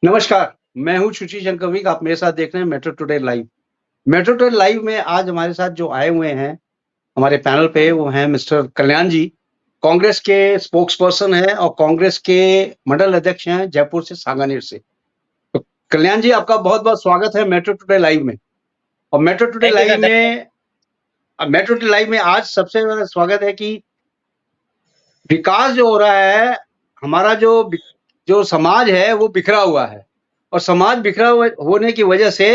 नमस्कार, मैं हूँ शुचि शंकरविक, आप मेरे साथ देख रहे हैं metro today live. Metro today live में आज हमारे साथ जो आए हुए हैं, हमारे पैनल पे वो हैं मिस्टर कल्याण जी, कांग्रेस के स्पोक्सपर्सन हैं और कांग्रेस के मंडल अध्यक्ष हैं जयपुर से सांगानेर से। तो कल्याण जी आपका बहुत-बहुत स्वागत है मेट्रो टुडे लाइव में। और metro today thank you live sir, thank you. में मेट्रो टुडे लाइव में आज सबसे ज़्यादा स्वागत है कि विकास जो हो रहा है, हमारा जो समाज है वो बिखरा हुआ है और समाज बिखरा हुआ होने की वजह से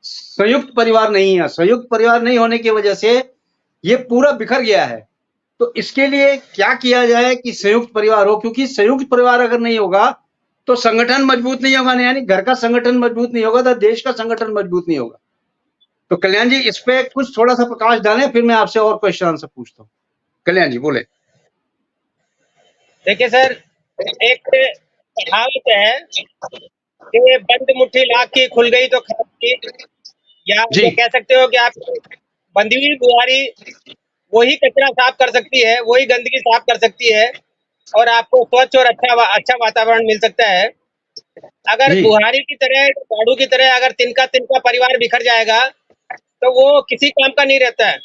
संयुक्त परिवार नहीं है। संयुक्त परिवार नहीं होने की वजह से ये पूरा बिखर गया है। तो इसके लिए क्या किया जाए कि संयुक्त परिवार हो? क्योंकि संयुक्त परिवार अगर नहीं होगा, तो संगठन मजबूत नहीं होगा, यानी घर का संगठन मजबूत नहीं होगा, तो देश का संगठन मजबूत नहीं होगा। तो कल्याण जी इस पे कुछ थोड़ा-सा प्रकाश डालें, फिर मैं आपसे और क्वेश्चन आंसर पूछता हूँ। कल्याण जी बोलें। देखिए सर, एक कहावत है कि बंद मुट्ठी लाख की खुल गई तो खराब की, या जी। ये कह सकते हो कि आप बंधी हुई बुहारी वही कचरा साफ कर सकती है, वही गंदगी साफ कर सकती है और आपको स्वच्छ और अच्छा वातावरण मिल सकता है। अगर जी। बुहारी की तरह, झाड़ू की तरह अगर तिनका तिनका परिवार बिखर जाएगा, तो वो किसी काम का नहीं रहता है।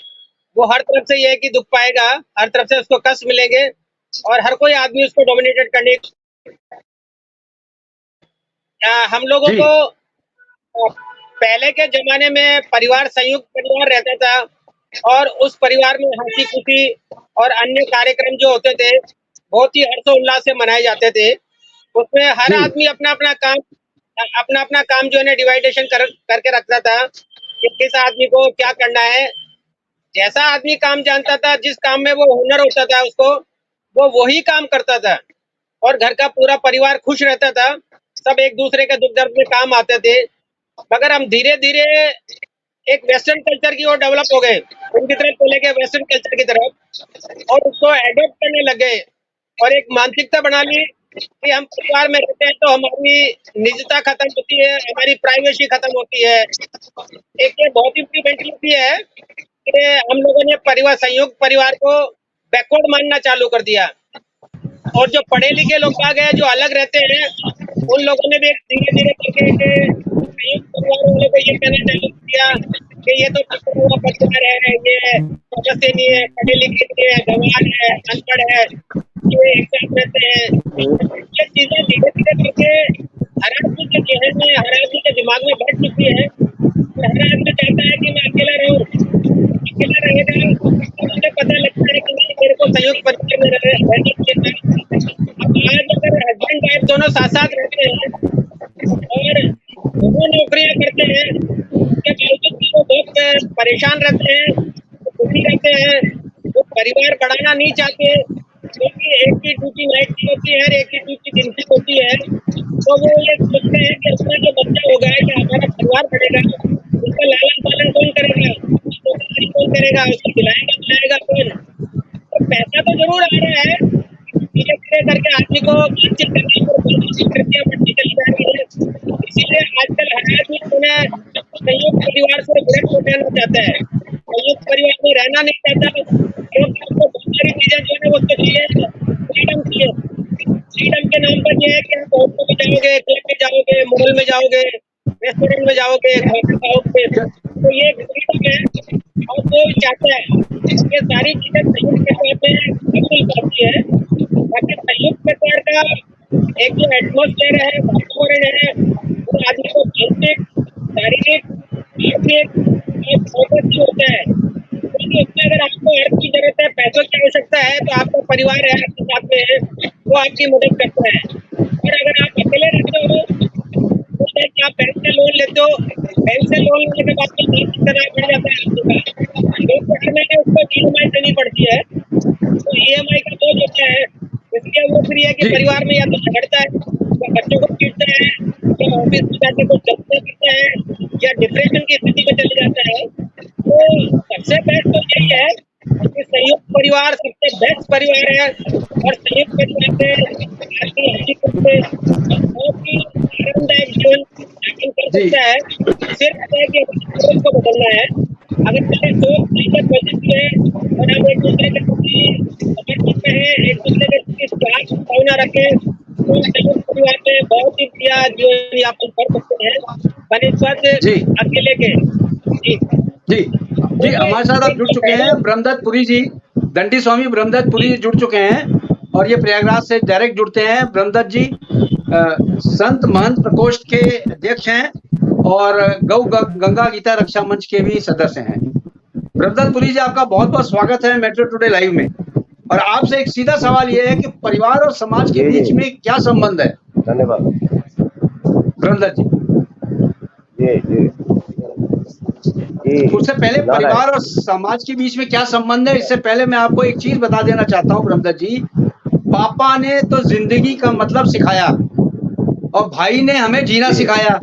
वो हर तरफ से ये है कि दुख पाएगा, हर तरफ से उसको कष्ट मिलेंगे और हर कोई आदमी उसको डोमिनेटेड करने हम लोगों जी। को पहले के जमाने में परिवार संयुक्त परिवार रहता था और उस परिवार में हंसी खुशी और अन्य कार्यक्रम जो होते थे बहुत ही हर्षोल्लास से मनाए जाते थे। उसमें हर जी। आदमी अपना अपना काम जो है ना डिवाइडेशन करके रखता था कि किस आदमी को क्या करना है। जैसा आदमी काम जानता था, जिस काम में वो हुनर होता था उसको, वो वही काम करता था और घर का पूरा परिवार खुश रहता था। सब एक दूसरे के दुख दर्द में काम आते थे। मगर हम धीरे धीरे एक वेस्टर्न कल्चर की ओर डेवलप हो गए, उनकी तरफ चले गए, वेस्टर्न कल्चर की तरफ, और उसको एडॉप्ट करने लगे और एक मानसिकता बना ली कि हम परिवार में रहते हैं तो हमारी निजता खत्म होती है, हमारी प्राइवेसी खत्म होती है। एक ये बहुत ही बड़ी मेंटलिटी है कि हम लोगों ने संयुक्त परिवार को बैकवर्ड मानना चालू कर दिया और जो पढ़े लिखे लोग आ गए जो अलग रहते हैं, उन लोगों ने भी धीरे धीरे करके संयुक्त परिवार वालों को ये कहना चालू किया कि ये तो पिछड़ा हुआ परिवार है, ये सदस्य नहीं है, पढ़े लिखे नहीं है, गंवार है, अनपढ़ है, ये एक साथ रहते हैं। ये चीजें धीरे धीरे करके हर आदमी के जहन में, हर आदमी के दिमाग में बैठ चुकी है और हर आदमी चाहता है कि मैं अकेला रहूं। अकेला रहेगा तो मुझे पता लगता है कि नहीं, मेरे को संयुक्त परिवार में रहना चाहिए। अब आज अगर हस्बैंड वाइफ दोनों साथ साथ रहते हैं और दोनों नौकरियां करते हैं, उसके बावजूद भी वो बहुत परेशान रहते हैं, दुखी रहते हैं, वो परिवार बढ़ाना नहीं चाहते क्योंकि एक की ड्यूटी नाइट की होती है और एक की ड्यूटी दिन की होती है। तो वो ये सोचते हैं कि अपना जो बच्चा होगा या हमारा परिवार बढ़ेगा, उसका लालन पालन कौन करेगा, उसकी नौकरी कौन करेगा, उसको खिलाएगा पिलाएगा कौन। तो पैसा तो जरूर आ रहा है, धीरे धीरे करके आदमी को मानसिक तनाव और प्रक्रिया बढ़ती चली जा रही है। इसीलिए आजकल हर आदमी जो है संयुक्त परिवार से विरक्त हो जाना चाहता है, संयुक्त परिवार में रहना नहीं चाहता क्योंकि उसको बहुत सारी चीजें जो है वो उसको चाहिए, फ्रीडम चाहिए। फ्रीडम के नाम पर ये है कि आप होटल में जाओगे, क्लब में जाओगे, मॉल में जाओगे, रेस्टोरेंट में जाओगे, खाना खाओगे, तो ये फ्रीडम है और वो चाहता है ये सारी चीजें संयुक्त परिवार में मिल पाती है। बाकी संयुक्त परिवार का एक जो एटमोस्फेयर है, वातावरण है, वो आदमी को मानसिक, शारीरिक, आर्थिक और बहुत अच्छी होता है क्योंकि उसमें अगर आपको अर्थ की जरूरत है, पैसों की आवश्यकता है, तो आपका परिवार है आपके साथ में है, वो आपकी मदद करता है। और अगर आप अकेले रहते हो तो आप बैंक से लोन लेते हो, बैंक से लोन लेने के बाद मानसिक तनाव बढ़ जाता है आपका, क्योंकि हर महीने उसको EMI देनी पड़ती है, तो EMI का बोझ होता है। इसलिए वो फिर है कि परिवार में या तो झगड़ता है या बच्चों को पीटता है या ऑफिस में जाके कुछ गलतियां करता है या डिप्रेशन की स्थिति में चले जाता है। तो सबसे बेस्ट तो यही है कि संयुक्त परिवार सबसे बेस्ट परिवार है और संयुक्त परिवार से आदमी हंसी खुशी बहुत ही आरामदायक जीवन यापन कर सकता है। सिर्फ है कि सोच को बदलना है। अगर मेरी सोच बिल्कुल पॉजिटिव है और हम एक दूसरे के प्रति समर्पित हैं, एक दूसरे के प्रति त्याग भावना रखें, तो संयुक्त परिवार में बहुत पॉजिटिव क्या जीवन यापन कर सकते हैं बनिस्पत जी अकेले के। जी जी जी, हमारे साथ आप जुड़ चुके हैं ब्रह्मदत्त पुरी जी, दंडी स्वामी ब्रह्मदत्त पुरी जी जुड़ चुके हैं और ये प्रयागराज से डायरेक्ट जुड़ते हैं। ब्रह्मदत्त जी संत महंत प्रकोष्ठ के अध्यक्ष हैं और गंगा गीता रक्षा मंच के भी सदस्य हैं। ब्रह्मदत्त पुरी जी, आपका बहुत बहुत स्वागत है मेट्रो टुडे लाइव में। और आपसे एक सीधा सवाल ये है कि परिवार और समाज के बीच में क्या संबंध है? धन्यवाद ब्रह्मदत्त जी। जी जी जी। उससे पहले परिवार और समाज के बीच में क्या संबंध है, इससे पहले मैं आपको एक चीज बता देना चाहता हूँ ब्रह्मदत्त जी। पापा ने तो जिंदगी का मतलब सिखाया और भाई ने हमें जीना सिखाया।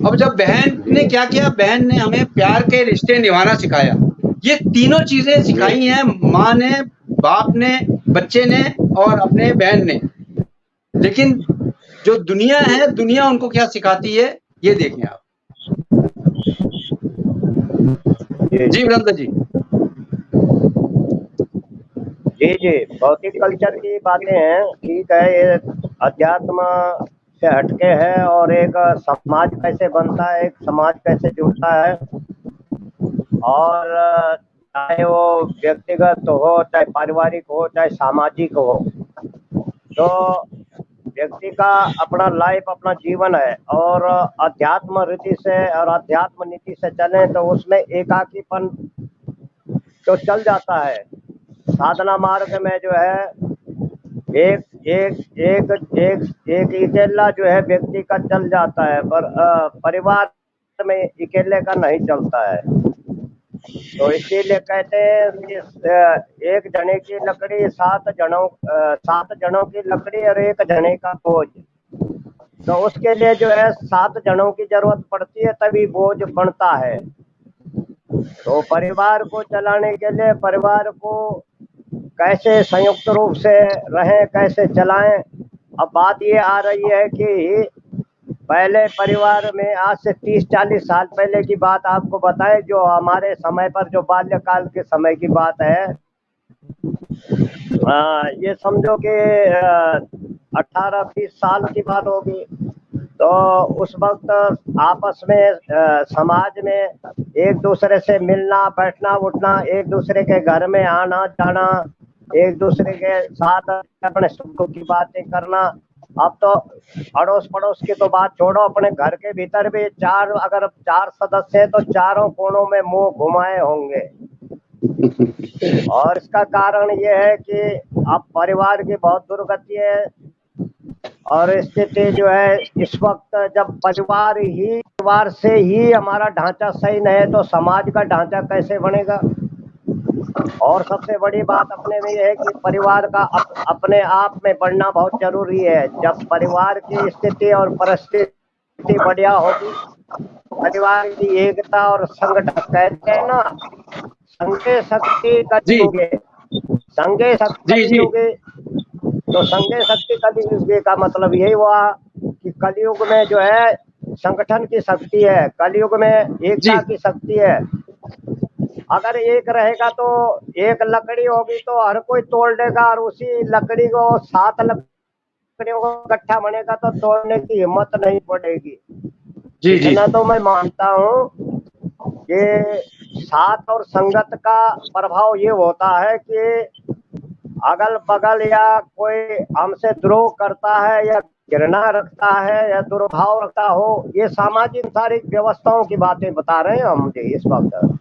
अब जब बहन ने क्या किया, बहन ने हमें प्यार के रिश्ते निभाना सिखाया। ये तीनों चीजें सिखाई हैं माँ ने, बाप ने, बच्चे ने और अपने बहन ने। लेकिन जो दुनिया है, दुनिया उनको क्या सिखाती है, ये देखें आप। जी ब्रह्मदत्त जी। जी जी, भौतिक कल्चर की बातें हैं, ठीक है, ये अध्यात्म से हटके है और एक समाज कैसे बनता है, एक समाज कैसे जुड़ता है, और चाहे वो व्यक्तिगत हो, चाहे पारिवारिक हो, चाहे सामाजिक हो, तो व्यक्ति का अपना लाइफ, अपना जीवन है और अध्यात्म रीति से और अध्यात्म नीति से चले तो उसमें एकाकीपन तो चल जाता है। साधना मार्ग में जो है एक एक एक एक एक अकेला जो है व्यक्ति का चल जाता है, पर परिवार में अकेले का नहीं चलता है। तो इसीलिए कहते हैं कि एक जने की लकड़ी सात जनों की लकड़ी और एक जने का बोझ। तो उसके लिए जो है 7 जनों की जरूरत पड़ती है, तभी बोझ बनता है। तो परिवार को चलाने के लिए परिवार को कैसे संयुक्त रूप से रहें, कैसे चलाएं। अब बात ये आ रही है कि पहले परिवार में, आज से 30-40 साल पहले की बात आपको बताएं, जो हमारे समय पर, जो बाल्यकाल के समय की बात है, ये समझो कि 18-20 साल की बात होगी। तो उस वक्त आपस में समाज में एक दूसरे से मिलना, बैठना, उठना, एक दूसरे के घर में आना जाना, एक दूसरे के साथ अपने सुख की बातें करना। अब तो अड़ोस पड़ोस की तो बात छोड़ो, अपने घर के भीतर भी अगर 4 सदस्य हैं तो चारों कोनों में मुंह घुमाए होंगे। और इसका कारण ये है कि अब परिवार की बहुत दुर्गति है और स्थिति जो है इस वक्त, जब परिवार से ही हमारा ढांचा सही नहीं है तो समाज का ढांचा कैसे बनेगा। और सबसे बड़ी बात अपने में ये है कि परिवार का अपने आप में बढ़ना बहुत जरूरी है। जब परिवार की स्थिति और परिस्थिति बढ़िया होगी, परिवार की एकता और संगठन, कहते हैं ना, संगे शक्ति कलियुगे, संगे शक्ति कलियुगे। तो संगे शक्ति कलियुगे का मतलब यही हुआ कि कलियुग में जो है संगठन की शक्ति है, कलियुग में एकता की शक्ति है। अगर एक रहेगा तो एक लकड़ी होगी तो हर कोई तोड़ देगा, और उसी लकड़ी को 7 लकड़ियों को इकट्ठा बनेगा तो तोड़ने की हिम्मत नहीं पड़ेगी। इतना तो मैं मानता हूँ कि साथ और संगत का प्रभाव ये होता है कि अगल बगल या कोई हमसे द्रोह करता है या घृणा रखता है या दुर्भाव रखता हो, ये सामाजिक सारी व्यवस्थाओं की बातें बता रहे हैं हम इस वक्त।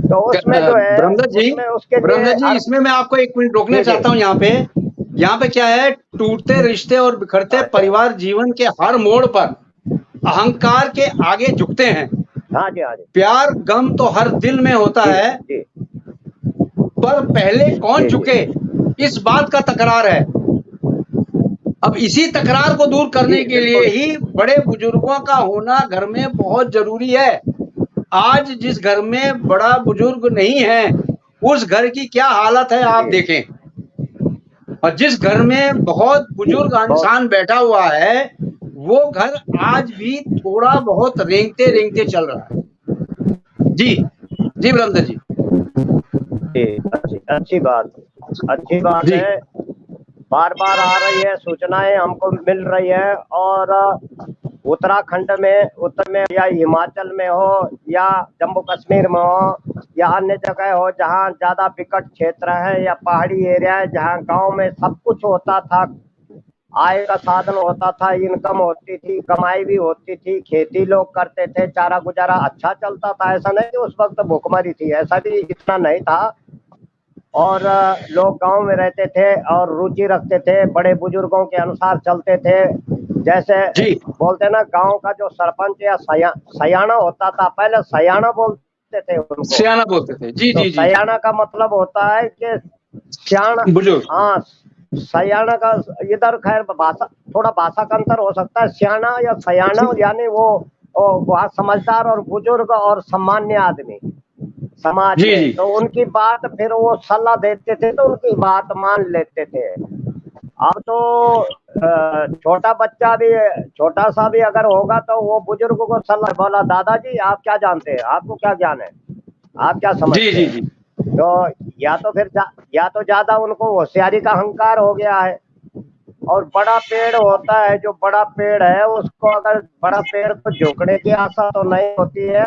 तो उसमें जो है ब्रह्मदत्त जी, इसमें मैं आपको 1 मिनट रोकना चाहता हूँ। यहाँ पे क्या है, टूटते रिश्ते और बिखरते परिवार जीवन के हर मोड़ पर अहंकार के आगे झुकते हैं। हाँ जी, हाँ जी। प्यार गम तो हर दिल में होता है, पर पहले कौन झुके, इस बात का तकरार है। अब इसी तकरार को दूर करने के लिए ही बड़े बुजुर्गों का होना घर में बहुत जरूरी है। आज जिस घर में बड़ा बुजुर्ग नहीं है, उस घर की क्या हालत है आप देखें। और जिस घर में बहुत बुजुर्ग इंसान बैठा हुआ है, वो घर आज भी थोड़ा बहुत रेंगते चल रहा है। जी जी ब्रह्मदत्त जी। अच्छी बात है। बार बार आ रही है, सूचनाएं हमको मिल रही है। और उत्तराखंड में, उत्तर में, या हिमाचल में हो, या जम्मू कश्मीर में हो, या अन्य जगह हो जहाँ ज्यादा विकट क्षेत्र है, या पहाड़ी एरिया है जहाँ गांव में सब कुछ होता था, आय का साधन होता था, इनकम होती थी, कमाई भी होती थी, खेती लोग करते थे, चारा गुजारा अच्छा चलता था। ऐसा नहीं कि उस वक्त भूखमरी थी, ऐसा भी इतना नहीं था। और लोग गांव में रहते थे और रुचि रखते थे, बड़े बुजुर्गों के अनुसार चलते थे। जैसे जी बोलते ना, गांव का जो सरपंच या सयाना होता था, पहले सयाना बोलते थे उनको। सियाना बोलते थे। जी तो जी जी सयाना का मतलब होता है कि सियाना। बुजुर्ग। हाँ, सयाना का इधर खैर भाषा, थोड़ा भाषा का अंतर हो सकता है। सियाना या सयाना यानी वो बहुत समझदार और बुजुर्ग और सम्मान्य आदमी समाज जी में। जी तो उनकी बात फिर वो सलाह देते थे, तो उनकी बात मान लेते थे। अब तो छोटा बच्चा भी, छोटा सा भी अगर होगा तो वो बुजुर्ग को सलाह, बोला दादाजी आप क्या जानते हैं, आपको क्या ज्ञान है, आप क्या जी समझते जी हैं। जी तो या तो फिर या तो ज्यादा उनको होशियारी का अहंकार हो गया है। और बड़ा पेड़ होता है, जो बड़ा पेड़ है उसको, अगर बड़ा पेड़ को झुकने की आशा तो नहीं होती है।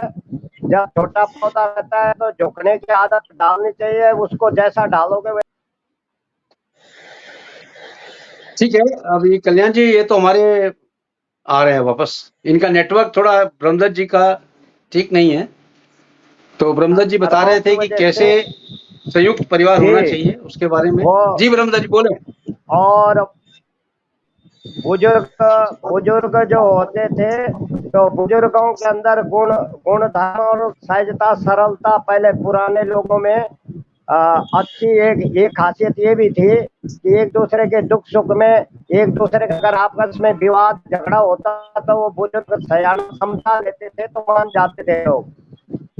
जब छोटा पौधा रहता है तो झुकने की आदत डालनी चाहिए उसको, जैसा डालोगे ठीक है। अभी कल्याण जी, ये तो हमारे आ रहे हैं वापस। इनका नेटवर्क थोड़ा ब्रह्मदत्त जी का ठीक नहीं है, तो ब्रह्मदत्त जी बता कर्मों रहे की थे कि वजह कैसे से। संयुक्त परिवार होना जी, चाहिए उसके बारे में। वो जी ब्रह्मदत्त जी बोले। और बुजुर्ग बुजुर्ग जो होते थे, तो बुजुर्गों के अंदर गुण गुण धर्म और सहजता सरलता पहले पुराने लोगों में अच्छी एक खासियत ये भी थी कि एक दूसरे के दुख सुख में, एक दूसरे के अगर आपस में विवाद झगड़ा होता तो वो बुजुर्ग सयाना समझा लेते थे, तो मान जाते थे लोग।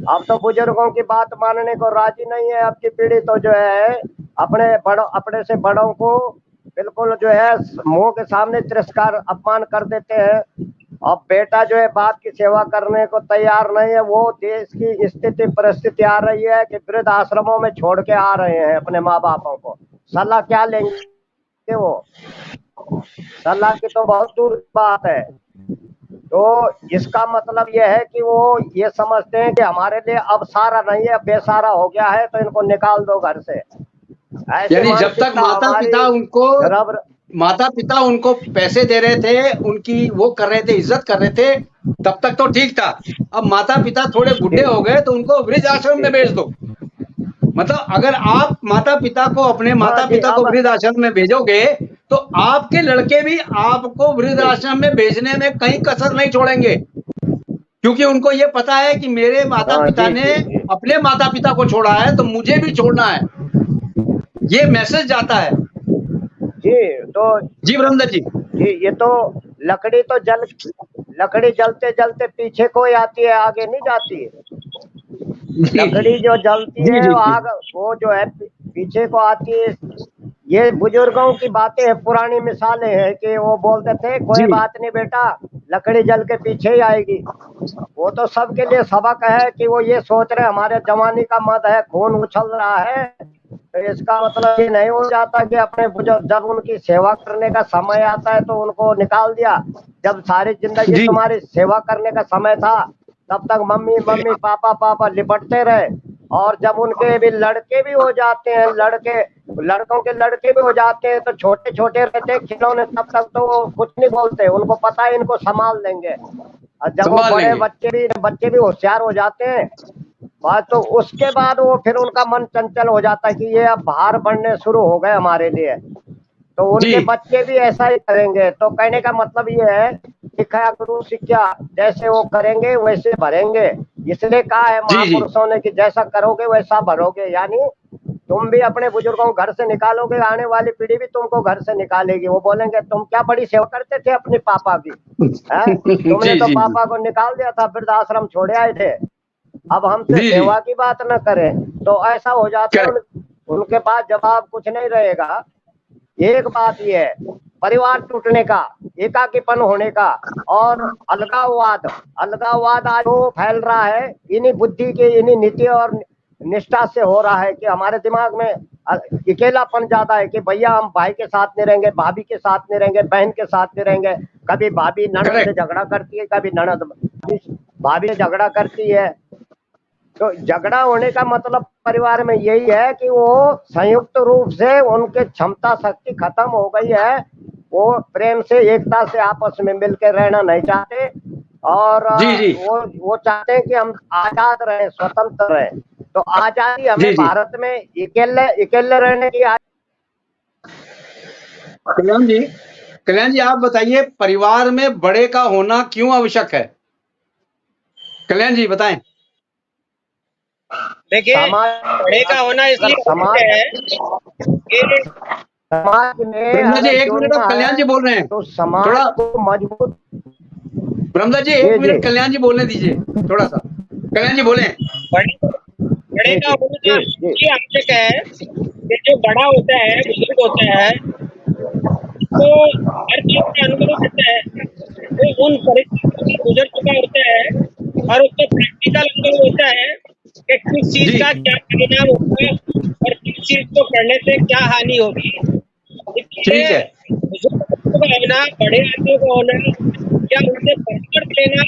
अब तो बुजुर्गों की बात मानने को राजी नहीं है। अब की पीढ़ी तो जो है अपने से बड़ों को बिल्कुल जो है मुंह के सामने तिरस्कार अपमान कर देते हैं। अब बेटा जो है बाप की सेवा करने को तैयार नहीं है। वो देश की स्थिति परिस्थिति आ रही है कि वृद्ध आश्रमों में छोड़ के आ रहे हैं अपने माँ बापों को। सलाह क्या लेंगे वो, सलाह की तो बहुत दूर की बात है। तो इसका मतलब यह है कि वो ये समझते हैं कि हमारे लिए अब सारा नहीं है, बेसारा हो गया है, तो इनको निकाल दो घर से। ऐसी यानी जब तक मानसिकता हमारी रब। माता पिता उनको पैसे दे रहे थे, उनकी वो कर रहे थे, इज्जत कर रहे थे, तब तक तो ठीक था। अब माता पिता थोड़े बुढ़े हो गए तो उनको वृद्ध आश्रम में भेज दो। मतलब अगर आप माता पिता को, अपने हाँ माता जी, पिता को अब वृद्ध आश्रम में भेजोगे तो आपके लड़के भी आपको वृद्ध जी आश्रम में भेजने में कहीं कसर नहीं छोड़ेंगे, क्योंकि उनको ये पता है कि मेरे माता हाँ पिता जी ने जी जी अपने माता पिता को छोड़ा है तो मुझे भी छोड़ना है, ये मैसेज जाता है। जी। तो जी ब्रह्मदत्त जी। जी, ये तो लकड़ी तो लकड़ी जलते जलते पीछे कोई आती है, आगे नहीं जाती है। जी लकड़ी जो जलती जी है जी वो जी आग, वो जो है पीछे को आती है। ये बुजुर्गों की बातें हैं, पुरानी मिसालें हैं कि वो बोलते थे कोई जी बात नहीं बेटा, लकड़ी जल के पीछे ही आएगी। वो तो सबके लिए सबक है कि वो ये सोच रहे हमारे जवानी का मद है, खून उछल रहा है। तो इसका मतलब ये नहीं हो जाता कि अपने बुजुर्ग, जब उनकी सेवा करने का समय आता है तो उनको निकाल दिया। जब सारी जिंदगी जी तुम्हारी सेवा करने का समय था तब तक मम्मी मम्मी पापा पापा लिपटते रहे। और जब उनके भी लड़के भी हो जाते हैं, लड़कों के लड़के भी हो जाते हैं, तो छोटे छोटे रहते हैं खिलौने, तब तक तो वो कुछ नहीं बोलते, उनको पता है इनको संभाल लेंगे। और जब वो संभाल बड़े लेंगे। बच्चे भी होशियार हो जाते हैं, बात तो उसके बाद वो फिर उनका मन चंचल हो जाता है कि ये अब भार बढ़ने शुरू हो गए हमारे लिए। तो जी उनके बच्चे भी ऐसा ही करेंगे। तो कहने का मतलब ये है, सिखाया गुरु शिक्षा, जैसे वो करेंगे वैसे भरेंगे। इसलिए कहा है जी जी महापुरुषों ने कि जैसा करोगे वैसा भरोगे। यानी तुम भी अपने बुजुर्गों को घर से निकालोगे, आने वाली पीढ़ी भी तुमको घर से निकालेगी। वो बोलेंगे तुम क्या बड़ी सेवा करते थे अपने पापा की, है, तुमने जी तो जी जी पापा को निकाल दिया था, वृद्धाश्रम छोड़े आए थे, अब हमसे जी जी सेवा की बात न करें। तो ऐसा हो जाता है करेक्ट। उनके पास जवाब कुछ नहीं रहेगा। एक बात यह है, परिवार टूटने का, एकाकीपन होने का, और अलगाववाद अलगाववाद आज वो फैल रहा है इन्हीं बुद्धि के, इन्हीं नीति और निष्ठा से हो रहा है कि हमारे दिमाग में अकेलापन ज्यादा है कि भैया हम भाई के साथ नहीं रहेंगे, भाभी के साथ नहीं रहेंगे, बहन के साथ नहीं रहेंगे। कभी भाभी ननद से झगड़ा करती है, कभी ननद भाभी से झगड़ा करती है। तो झगड़ा होने का मतलब परिवार में यही है कि वो संयुक्त रूप से उनके क्षमता शक्ति खत्म हो गई है। वो प्रेम से एकता से आपस में मिलकर रहना नहीं चाहते और जी जी वो चाहते हैं कि हम आजाद रहें, स्वतंत्र रहें। तो आजादी हमें जी जी भारत में अकेले रहने की कल्याण जी आप बताइए, परिवार में बड़े का होना क्यों आवश्यक है? कल्याण जी बताएं। देखिए, बड़े का होना इसलिए समाज है कि समाज में ब्रह्मा जी अगर एक मिनट, जुड़ना अब कल्याण जी है बोल रहे हैं तो समाज थोड़ा। को मजबूत। ब्रह्मा जी एक मिनट कल्याण जी बोलने दीजिए थोड़ा सा। कल्याण जी बोले। बड़े का होना ये आवश्यक है कि जो बड़ा होता है, बुजुर्ग होता है, तो हर चीज का अनुभव होता है, वो उन परिस्थितियों से गुजर चुका होता है और उसको प्रैक्टिकल अनुभव होता है कि किस चीज का क्या परिणाम होगा और किस चीज को करने से क्या हानि होगी। ठीक इसलिए है। बुजुर्ग का होना, बड़े आदमियों का होना या उनसे परामर्श लेना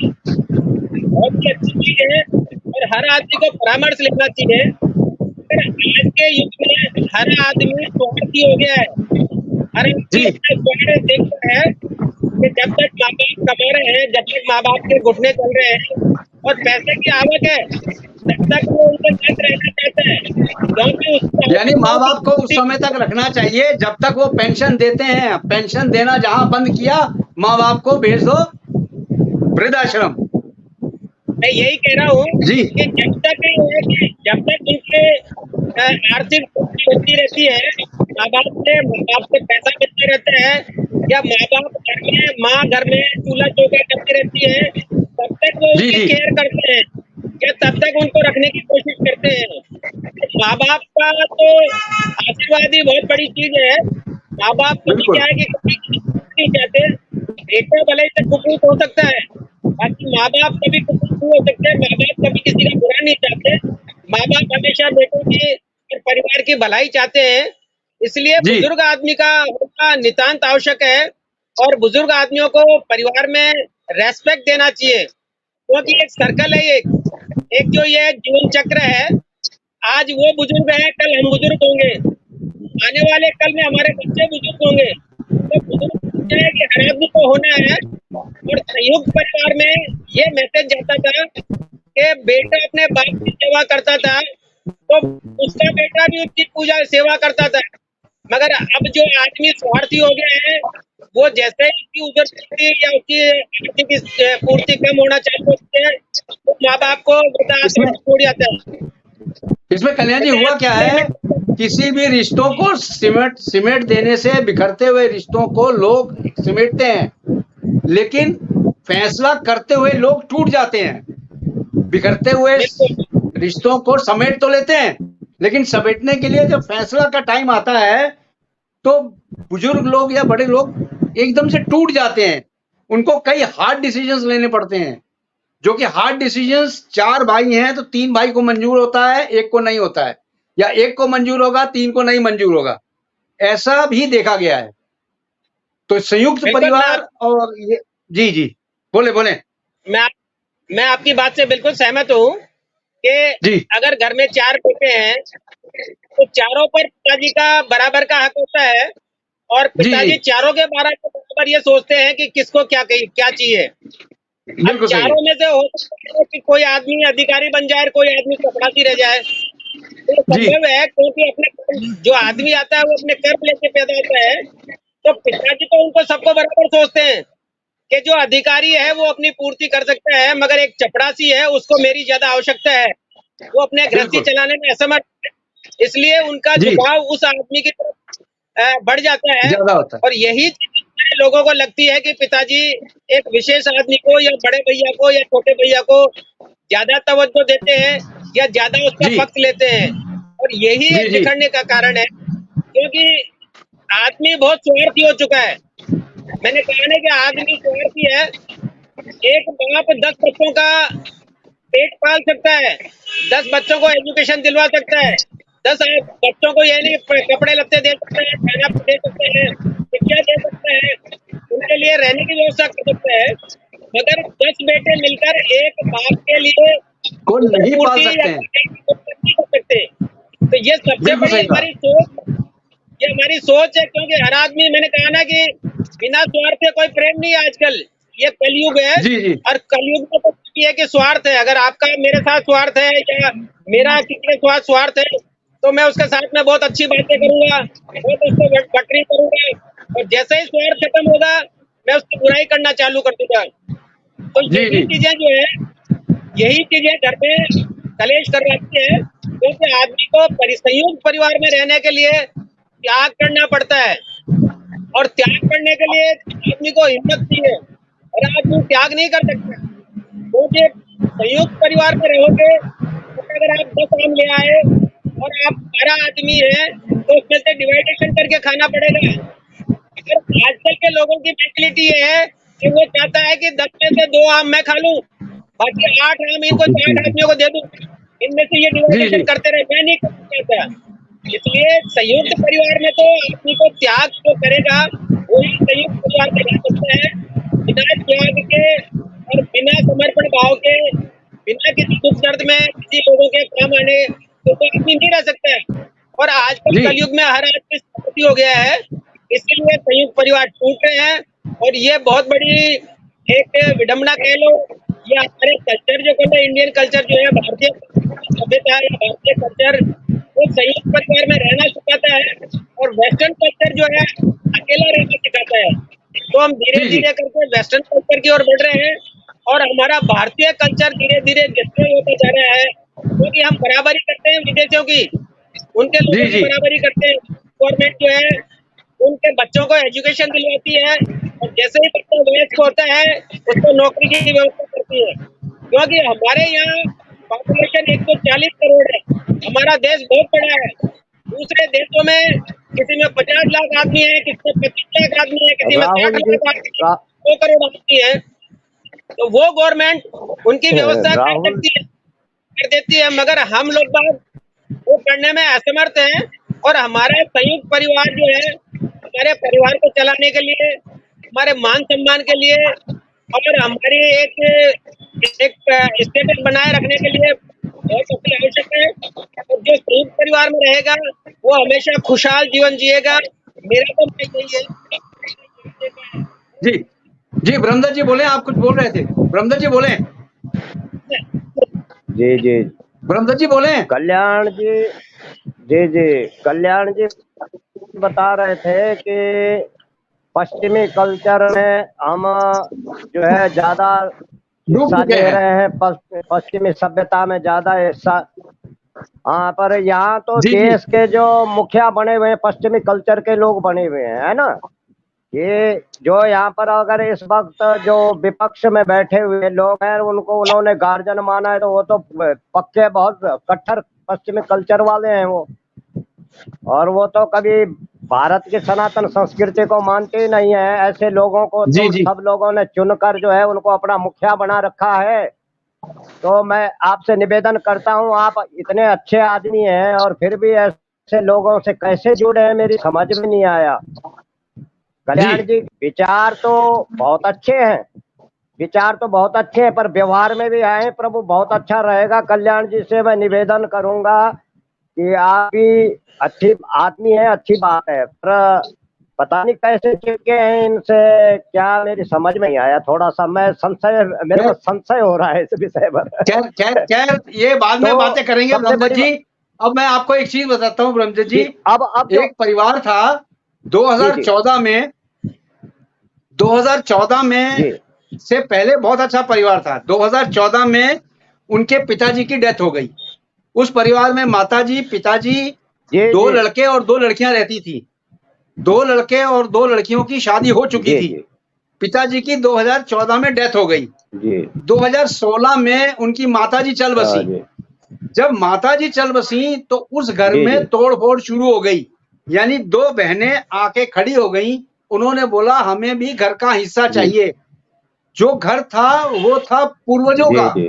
बहुत ही अच्छी चीज है और हर आदमी को परामर्श लेना चाहिए। पर आज के युग में हर आदमी स्वार्थी हो गया है। हर आदमी अपना स्वार्थ देखता है कि जब तक माँ बाप कमा रहे हैं, जब तक माँ बाप के घुटने चल रहे हैं और पैसे की आवक है, तब तक वो उनके साथ रहना चाहता है, क्योंकि उसको यानी माँ बाप को उस समय तक रखना चाहिए जब तक वो पेंशन देते हैं। पेंशन देना जहां बंद किया, माँ बाप को भेज दो वृद्धाश्रम। मैं यही कह रहा हूँ जी कि जब तक उनके आर्थिक पूर्ति होती रहती है, माँ बाप से पैसा मिलता रहता है, या माँ बाप घर में चूल्हा चौका करती रहती है, तब तक वो जी उनकी जी केयर करते हैं या तब तक उनको रखने की कोशिश करते हैं। तो माँ बाप का तो आशीर्वाद ही बहुत बड़ी चीज है। माँ बाप कभी बिल्कुल। क्या है कि कभी नहीं चाहते, बेटा भले से कुपोषित हो सकता है, बाकी माँ बाप कभी कुछ नहीं हो सकते। माँ बाप कभी किसी का बुरा नहीं चाहते। माँ बाप हमेशा बेटों की और परिवार की भलाई चाहते हैं। इसलिए जी बुजुर्ग आदमी का होना नितांत आवश्यक है और बुजुर्ग आदमियों को परिवार में रेस्पेक्ट देना चाहिए, क्योंकि एक सर्कल है। एक जो ये जीवन चक्र है, आज वो बुजुर्ग है, कल हम बुजुर्ग होंगे, आने वाले कल में हमारे बच्चे बुजुर्ग होंगे। तो बुजुर्ग क्या है कि हर आदमी को होना है। और संयुक्त परिवार में ये मैसेज जाता था कि बेटा अपने बाप की सेवा करता था तो उसका बेटा भी उसकी पूजा सेवा करता था। मगर अब जो आदमी स्वार्थी हो गया है, वो जैसे ही उसकी उजर या उसकी आर्थिक पूर्ति कम होना चालू होती है, तो माँ बाप को वृद्धाश्रम में छोड़ जाता है। इसमें कल्याण जी हुआ क्या है, किसी भी रिश्तों को सिमेट देने से, बिखरते हुए रिश्तों को लोग सिमेटते हैं, लेकिन फैसला करते हुए लोग टूट जाते हैं। बिखरते हुए रिश्तों को समेट तो लेते हैं, लेकिन समेटने के लिए जब फैसला का टाइम आता है तो बुजुर्ग लोग या बड़े लोग एकदम से टूट जाते हैं। उनको कई हार्ड डिसीजंस लेने पड़ते हैं, जो कि हार्ड डिसीजंस 4 भाई हैं तो 3 भाई को मंजूर होता है, 1 को नहीं होता है, या 1 को मंजूर होगा 3 को नहीं मंजूर होगा। ऐसा भी देखा गया है। तो संयुक्त परिवार और ये जी जी बोले बोले। मैं आपकी बात से बिल्कुल सहमत हूँ कि अगर घर में 4 बेटे हैं तो चारों पर पिताजी का बराबर का हक होता है और पिताजी चारों के बराबर ये सोचते हैं कि किसको क्या चाहिए। अब चारों में से हो सकता है कि कोई आदमी अधिकारी बन जाए, कोई आदमी चपरासी रह जाए। तो संभव है, क्योंकि अपने जो आदमी आता है वो अपने कर्म लेके पैदा होता है। तो पिताजी तो उनको सबको बराबर सोचते हैं कि जो अधिकारी है वो अपनी पूर्ति कर सकता है, मगर एक चपरासी है उसको मेरी ज्यादा आवश्यकता है, वो अपने गृहस्थी चलाने में असमर्थ है। इसलिए उनका झुकाव उस आदमी की तरफ बढ़ जाता है। और यही लोगों को लगती है कि पिताजी एक विशेष आदमी को या बड़े भैया को या छोटे भैया को ज्यादा तवज्जो देते हैं या ज्यादा उसका पक्ष लेते हैं। और यही एक बिखरने का कारण है, क्योंकि आदमी बहुत स्वार्थी हो चुका है। मैंने कहा ना कि आदमी स्वार्थी है। एक बाप 10 बच्चों का पेट पाल सकता है, 10 बच्चों को एजुकेशन दिलवा सकता है, 10 बच्चों को ये नहीं कपड़े लत्ते दे सकते हैं, खाना दे सकते हैं, शिक्षा दे सकते हैं, उनके लिए रहने की व्यवस्था कर सकते हैं। मगर 10 बेटे मिलकर एक बाप के लिए को नहीं पाल पूर्ति सकते या हैं। नहीं कर सकते। तो ये सबसे बिल्कुल बड़ी सही हमारी सोच, ये हमारी सोच है, क्योंकि हर आदमी, मैंने कहा ना कि बिना स्वार्थ से कोई प्रेम नहीं है आजकल, ये कलयुग है। जी जी और कलयुग में तो ये है कि स्वार्थ है, अगर आपका मेरे साथ स्वार्थ है या मेरा किसी के साथ स्वार्थ है तो मैं उसके साथ में बहुत अच्छी बातें करूंगा, बहुत उसको बटरी करूंगा, और जैसे ही स्वार्थ खत्म होगा मैं उसकी बुराई करना चालू कर दूंगा। तो जी यही जी चीजें जो है, यही चीजें घर में कलेश करवाती है, क्योंकि आदमी को संयुक्त परिवार में रहने के लिए त्याग करना पड़ता है, और त्याग करने के लिए आदमी को हिम्मत चाहिए, और आदमी त्याग नहीं कर सकता। क्योंकि संयुक्त परिवार में रहोगे तो अगर आप 10 आम ले आए और आप 12 आदमी हैं तो उसमें से डिवाइडेशन करके खाना पड़ेगा। अगर आजकल के लोगों की मेंटलिटी ये है कि वो चाहता है कि 10 में से 2 आम मैं खा लूं, बाकी 8 आम इनको 4 आदमियों को दे दूं, इनमें से ये जी डिवाइडेशन जी करते रहे, मैं नहीं करना चाहता। इसलिए संयुक्त परिवार में तो आदमी को त्याग जो करेगा वही संयुक्त परिवार में रह सकता है। बिना त्याग के और बिना समर्पण भाव के, बिना किसी दुख दर्द में किसी लोगों के काम आने तो आदमी नहीं रह सकता है। और आजकल जी कलयुग में हर आदमी स्वार्थी हो गया है, इसलिए संयुक्त परिवार टूट रहे हैं। और ये बहुत बड़ी एक विडंबना कह लो, या हमारे कल्चर जो कहते हैं, इंडियन कल्चर जो है, भारतीय सभ्यता या भारतीय कल्चर, वो संयुक्त परिवार में रहना सिखाता है, और वेस्टर्न कल्चर जो है अकेला रहना सिखाता है। तो हम धीरे जी जी धीरे करके वेस्टर्न कल्चर की ओर बढ़ रहे हैं, और हमारा भारतीय कल्चर धीरे धीरे डिस्ट्रॉय होता जा रहा है, क्योंकि हम बराबरी करते हैं विदेशियों की, उनके जी लोगों की जी बराबरी करते हैं। गवर्नमेंट जो है उनके बच्चों को एजुकेशन दिलवाती है, और जैसे ही बच्चा वयस्क होता है उसको नौकरी की व्यवस्था करती है। क्योंकि हमारे यहाँ पॉपुलेशन 140 करोड़ है, हमारा देश बहुत बड़ा है। दूसरे देशों में किसी में 50 लाख आदमी है, किसी में 25 लाख आदमी है, किसी में 60 राहुल जी लाख आदमी है, 2 करोड़ आदमी है। तो वो गवर्नमेंट उनकी व्यवस्था कर राहुल सकती है, कर देती है, मगर हम लोग बात वो करने में असमर्थ हैं। और हमारा संयुक्त परिवार जो है, हमारे परिवार को चलाने के लिए, हमारे मान सम्मान के लिए, और हमारी एक स्टेटस बनाए रखने के लिए बहुत सबसे आवश्यक है। और जो संयुक्त परिवार में रहेगा वो हमेशा खुशहाल जीवन जिएगा। मेरा तो यही है। जी जी ब्रह्मदत्त जी बोले, आप कुछ बोल रहे थे, ब्रह्मदत्त जी बोले, जी जी ब्रह्मदत्त जी बोले। कल्याण जी, जी जी कल्याण जी बता रहे थे कि पश्चिमी कल्चर में हम जो है ज्यादा डूब हिस्सा चुके ले हैं। रहे हैं, पश्चिमी सभ्यता में ज्यादा हिस्सा। हाँ, पर यहाँ तो जी जी देश के जो मुखिया बने हुए हैं पश्चिमी कल्चर के लोग बने हुए हैं, है ना। ये जो यहाँ पर अगर इस वक्त जो विपक्ष में बैठे हुए लोग हैं उनको उन्होंने गार्जियन माना है, तो वो तो पक्के बहुत कट्टर पश्चिमी कल्चर वाले हैं वो। और वो तो कभी भारत की सनातन संस्कृति को मानते ही नहीं है। ऐसे लोगों को जी तो जी सब लोगों ने चुनकर जो है उनको अपना मुखिया बना रखा है। तो मैं आपसे निवेदन करता हूँ, आप इतने अच्छे आदमी हैं और फिर भी ऐसे लोगों से कैसे जुड़े हैं, मेरी समझ में नहीं आया। कल्याण जी, विचार तो बहुत अच्छे हैं, विचार तो बहुत अच्छे हैं, पर व्यवहार में भी आए प्रभु बहुत अच्छा रहेगा। कल्याण जी से मैं निवेदन करूंगा कि आप भी अच्छी आदमी है, अच्छी बात है, पर पता नहीं कैसे चिपके हैं इनसे, क्या मेरी समझ में नहीं आया। थोड़ा सा मैं संशय, मेरे को संशय हो रहा है इस विषय पर। खैर खैर खैर, ये बाद में तो बातें करेंगे सबसे ब्रह्मदत्त बड़ी जी। अब मैं आपको एक चीज बताता हूँ ब्रह्मदत्त जी। अब जो एक परिवार था जी 2014 में, 2014 में जी से पहले बहुत अच्छा परिवार था। 2014 में उनके पिताजी की डेथ हो गई। उस परिवार में माताजी, पिताजी, जी 2 जी लड़के और 2 लड़कियां रहती थी। 2 लड़के और 2 लड़कियों की शादी हो चुकी जी थी। जी पिताजी की 2014 में डेथ हो गई। जी 2016 में उनकी माताजी चल हाँ बसी। जी जब माताजी चल बसी तो उस घर जी में जी तोड़-फोड़ शुरू हो गई। यानी 2 बहनें आके खड़ी हो गईं। उन्होंने बोला हमें भी घर का हिस्सा जी चाहिए। जो घर था वो था पूर्वजों जी का। जी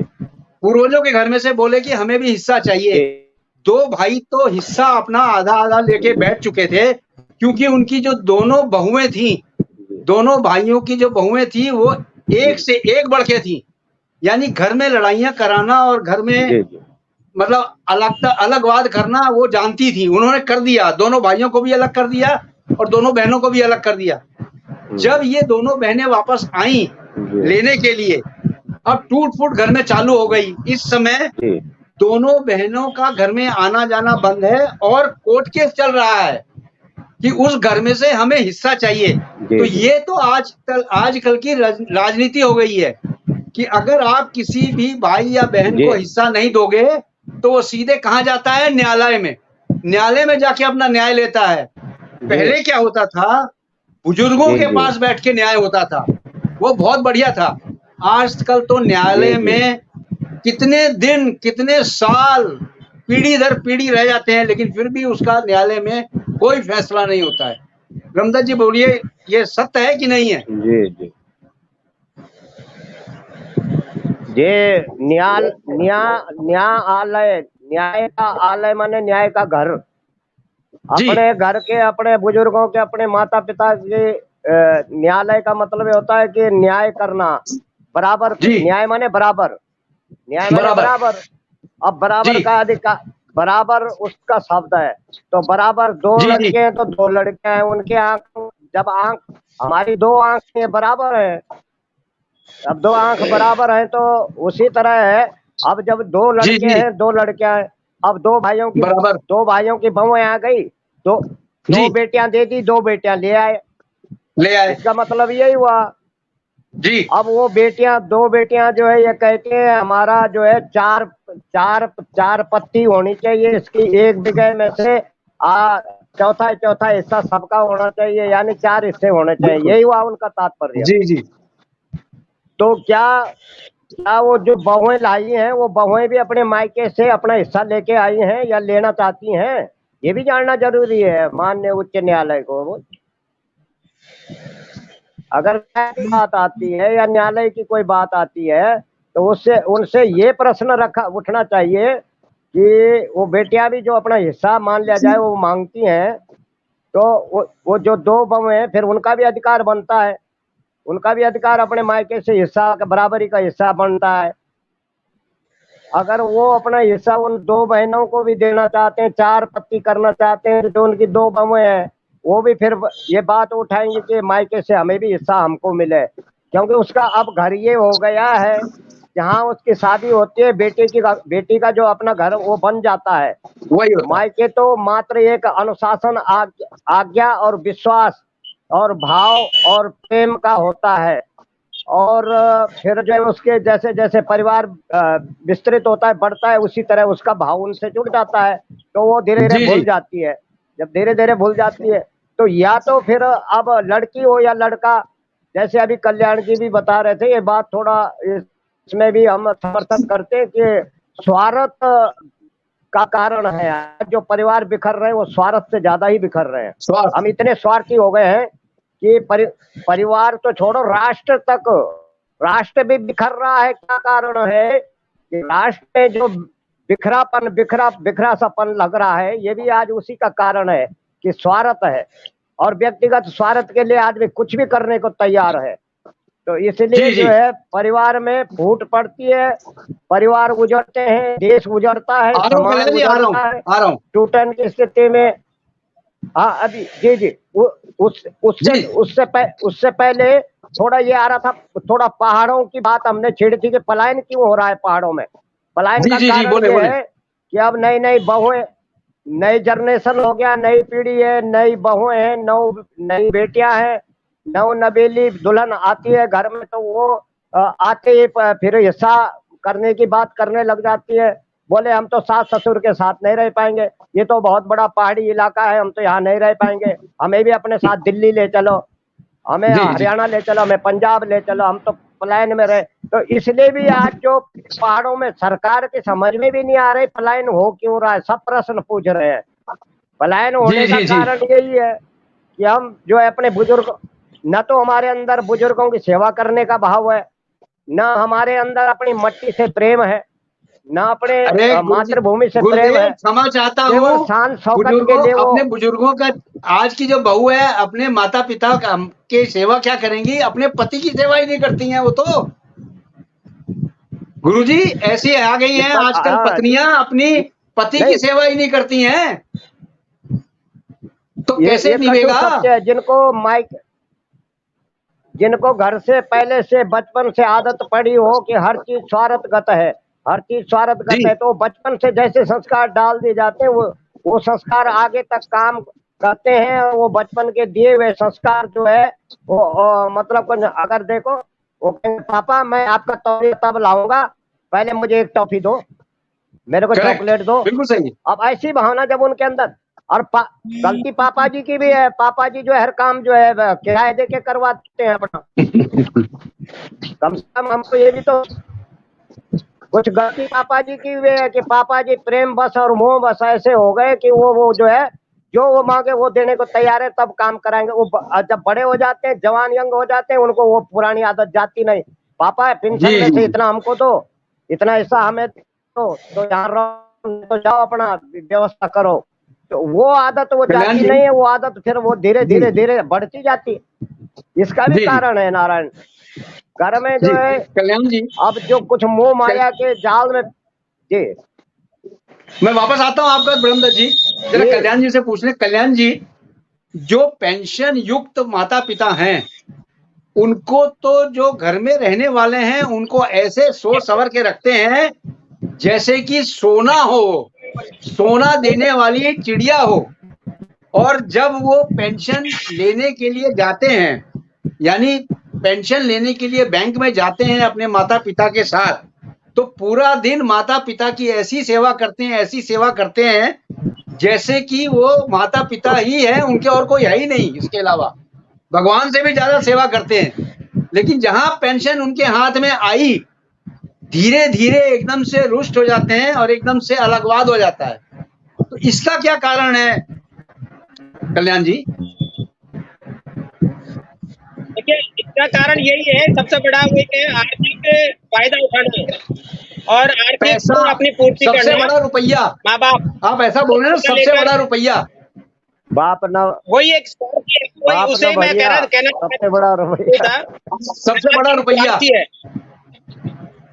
पूर्वजों के घर में से बोले कि हमें भी हिस्सा चाहिए। दो भाई तो हिस्सा अपना आधा आधा लेके बैठ चुके थे, क्योंकि उनकी जो दोनों बहुएं थी, दोनों भाइयों की जो बहुएं थी वो एक से एक बढ़ के थी। यानी घर में लड़ाइयां कराना और घर में मतलब अलगवाद करना वो जानती थी। उन्होंने कर दिया, दोनों भाइयों को भी अलग कर दिया और दोनों बहनों को भी अलग कर दिया। जब ये दोनों बहनें वापस आई लेने के लिए, अब टूट फूट घर में चालू हो गई। इस समय दोनों बहनों का घर में आना जाना बंद है और कोर्ट केस चल रहा है कि उस घर में से हमें हिस्सा चाहिए। तो ये तो आजकल की राजनीति हो गई है कि अगर आप किसी भी भाई या बहन को हिस्सा नहीं दोगे तो वो सीधे कहाँ जाता है? न्यायालय में। न्यायालय में जाके अपना न्याय लेता है। पहले क्या होता था? बुजुर्गों के पास बैठ के न्याय होता था, वो बहुत बढ़िया था। आजकल तो न्यायालय में कितने दिन, कितने साल, पीढ़ी दर पीढ़ी रह जाते हैं, लेकिन फिर भी उसका न्यायालय में कोई फैसला नहीं होता है। रामदास जी बोलिए, ये सत्य है कि नहीं है? जी जी न्याय का आलय माने न्याय का घर। अपने घर के, अपने बुजुर्गों के, अपने माता पिता के न्यायालय का मतलब ये होता है कि न्याय करना, बराबर। न्याय माने बराबर, न्याय माने बराबर। अब बराबर का अधिकार, बराबर उसका शब्द है। तो बराबर दो लड़के हैं तो दो लड़के हैं, उनके आंख, जब आंख, हमारी दो आंखें बराबर है, अब दो आंख बराबर है तो उसी तरह है। अब जब दो लड़के हैं, दो लड़कियां हैं, अब दो भाइयों की बहुएं आ गई, दो बेटियां दे दी, दो बेटियां ले आए। इसका मतलब यही हुआ जी। अब वो बेटियां, दो बेटियां जो है, ये कहते हैं हमारा जो है चार पत्ती होनी चाहिए, इसकी एक बीघे में से चौथा हिस्सा सबका होना चाहिए, यानी 4 हिस्से होने चाहिए। यही हुआ उनका तात्पर्य। जी जी। तो क्या वो जो बहुएं लाई हैं, वो बहुएं भी अपने मायके से अपना हिस्सा लेके आई हैं या लेना चाहती हैं? ये भी जानना जरूरी है माननीय उच्च न्यायालय को। अगर बात आती है या न्यायालय की कोई बात आती है तो उनसे ये प्रश्न उठना चाहिए कि वो बेटियां भी जो अपना हिस्सा मान लिया जाए वो मांगती हैं, तो वो जो दो बहुएं हैं, फिर उनका भी अधिकार बनता है, उनका भी अधिकार अपने मायके से हिस्सा, बराबरी का हिस्सा बनता है। अगर वो अपना हिस्सा उन दो बहनों को भी देना चाहते हैं, 4 पत्ती करना चाहते हैं, जो उनकी दो बहुएं हैं, वो भी फिर ये बात उठाएंगे कि मायके से हमें भी हिस्सा हमको मिले, क्योंकि उसका अब घर ये हो गया है जहाँ उसकी शादी होती है, बेटी का जो अपना घर वो बन जाता है। मायके तो मात्र एक अनुशासन, आज्ञा और विश्वास और भाव और प्रेम का होता है। और फिर जो है उसके जैसे जैसे परिवार विस्तृत होता है, बढ़ता है, उसी तरह उसका भाव उनसे जुड़ जाता है, तो वो धीरे धीरे भूल जाती है। जब धीरे धीरे भूल जाती है तो या तो फिर अब लड़की हो या लड़का, जैसे अभी कल्याण जी भी बता रहे थे, ये बात थोड़ा इसमें भी हम समर्थन करते हैं कि स्वार्थ का कारण है। जो परिवार बिखर रहे हैं वो स्वार्थ से ज्यादा ही बिखर रहे हैं। हम इतने स्वार्थी हो गए हैं कि परिवार तो छोड़ो, राष्ट्र भी बिखर रहा है। क्या कारण है कि राष्ट्र में जो बिखरा सापन लग रहा है, ये भी आज उसी का कारण है कि स्वार्थ है, और व्यक्तिगत स्वार्थ के लिए आदमी कुछ भी करने को तैयार है। तो इसलिए जो है परिवार में फूट पड़ती है, परिवार उजड़ते हैं, देश उजड़ता है, समाज उजड़ता है। टूटन की स्थिति में, हाँ अभी जी उससे पहले थोड़ा ये आ रहा था, थोड़ा पहाड़ों की बात हमने छेड़ी थी कि पलायन क्यों हो रहा है पहाड़ों में। पलायन का कारण ये है कि अब नई बहुएं, नई जनरेशन हो गया, नई पीढ़ी है, नई बहुएं हैं, नई बेटियां हैं, नवेली दुल्हन आती है घर में, तो वो आते ही फिर हिस्सा करने की बात करने लग जाती है। बोले हम तो सास ससुर के साथ नहीं रह पाएंगे, ये तो बहुत बड़ा पहाड़ी इलाका है, हम तो यहाँ नहीं रह पाएंगे, हमें भी अपने साथ दिल्ली ले चलो, हमें हरियाणा ले चलो, हमें पंजाब ले चलो, हम तो पलायन में रहे। तो इसलिए भी आज जो पहाड़ों में सरकार के समझ में भी नहीं आ रही पलायन हो क्यों रहा है, सब प्रश्न पूछ रहे हैं। पलायन होने का कारण यही है कि हम जो है अपने बुजुर्ग, न तो हमारे अंदर बुजुर्गों की सेवा करने का भाव है, न हमारे अंदर अपनी मट्टी से प्रेम है, ना अपने अरे मातृभूमि से गुरुदेव, प्रेम है, क्षमा चाहता केवल हूँ। शान शौकत के बुजुर्गों, लिए वो अपने बुजुर्गों का, आज की जो बहू है अपने माता पिता के सेवा क्या करेंगी, अपने पति की सेवा ही नहीं करती हैं वो तो। गुरुजी, ऐसी आ गई हैं आजकल पत्नियां, अपनी पति की सेवा ही नहीं करती हैं, तो कैसे ये कटु निभेगा? सत्य है। जिनको घर से पहले से बचपन से आदत पड़ी हो कि हर चीज स्वार्थगत है, हर चीज स्वार्थगत है, तो बचपन से जैसे संस्कार डाल दिए जाते हैं वो संस्कार आगे तक काम करते हैं। वो बचपन के दिए हुए संस्कार जो है वो मतलब अगर देखो, वो कहेंगे पापा मैं आपका तौलिया तब लाऊंगा, पहले मुझे एक टॉफी दो, मेरे को चॉकलेट दो। बिल्कुल सही। अब ऐसी भावना जब उनके अंदर, और गलती पापा जी की भी है, पापा जी जो है हर काम जो है किराए दे के करवाते हैं अपना। कम से कम हमको ये भी तो कुछ गलती पापा जी की भी है कि पापा जी प्रेम बस और मोह बस ऐसे हो गए कि वो जो है जो वो मांगे वो देने को तैयार है, तब काम कराएंगे। वो जब बड़े हो जाते हैं, जवान यंग हो जाते हैं, उनको वो पुरानी आदत जाती नहीं। पापा पेंशन में से इतना हमको दो, इतना ऐसा हमें तो यहाँ रहो, तो जाओ अपना व्यवस्था करो। तो वो आदत वो जाती नहीं है, वो आदत फिर वो धीरे धीरे धीरे बढ़ती जाती है। इसका भी कारण है नारायण, घर में जो है कल्याण जी, अब जो कुछ मोह माया के जाल में। जी मैं वापस आता हूँ आपका ब्रह्मदत्त जी, जरा कल्याण जी से पूछ ले। कल्याण जी, जो पेंशन युक्त माता पिता हैं उनको तो जो घर में रहने वाले हैं उनको ऐसे सोच सवर के रखते हैं जैसे कि सोना हो, सोना देने वाली चिड़िया हो। और जब वो पेंशन लेने के लिए जाते हैं, यानी पेंशन लेने के लिए बैंक में जाते हैं अपने माता पिता के साथ, तो पूरा दिन माता पिता की ऐसी सेवा करते हैं, ऐसी सेवा करते हैं जैसे कि वो माता पिता ही है, उनके और कोई है ही नहीं इसके अलावा, भगवान से भी ज्यादा सेवा करते हैं। लेकिन जहां पेंशन उनके हाथ में आई, धीरे धीरे एकदम से रुष्ट हो जाते हैं और एकदम से अलगवाद हो जाता है। तो इसका क्या कारण है कल्याण जी? देखिए, इसका कारण यही है, सबसे बड़ा वो है आर्थिक फायदा उठाना और आर्थिक अपनी पूर्ति करना। सबसे बड़ा रुपया, माँ बाप, आप ऐसा बोल रहे हैं, सबसे बड़ा रुपया बाप ना, वही एक वही उसे मैं कहना सबसे बड़ा रुपया, सबसे बड़ा रुपया है